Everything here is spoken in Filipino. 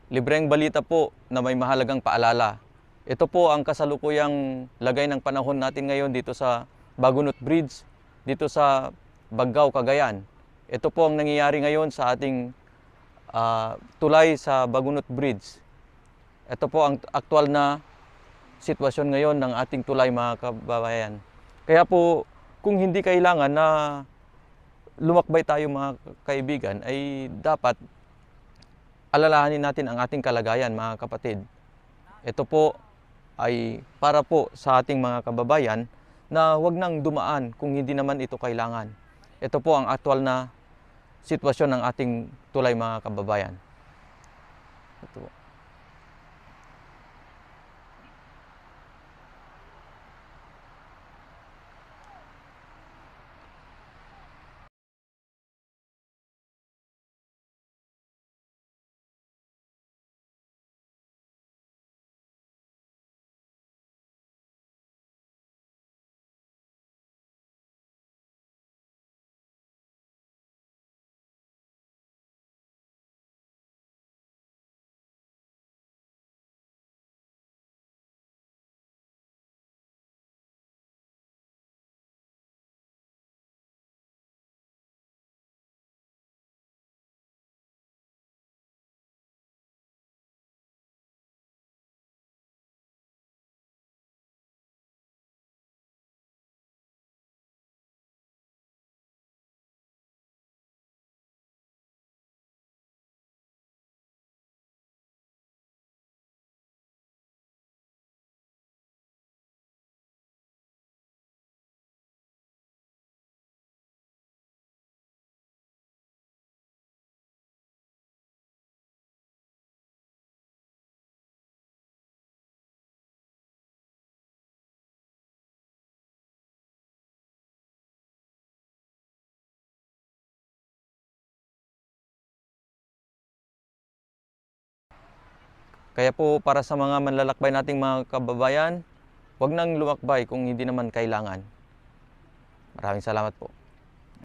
Libreng balita po na may mahalagang paalala. Ito po ang kasalukuyang lagay ng panahon natin ngayon dito sa Bagunot Bridge, dito sa Baggao, Cagayan. Ito po ang nangyayari ngayon sa ating tulay sa Bagunot Bridge. Ito po ang aktual na sitwasyon ngayon ng ating tulay, mga kababayan. Kaya po, kung hindi kailangan na lumakbay tayo, mga kaibigan, ay dapat alalahanin natin ang ating kalagayan, mga kapatid. Ito po ay para po sa ating mga kababayan na huwag nang dumaan kung hindi naman ito kailangan. Ito po ang aktual na sitwasyon ng ating tulay, mga kababayan. Ito po. Kaya po para sa mga manlalakbay nating mga kababayan, huwag nang lumakbay kung hindi naman kailangan. Maraming salamat po.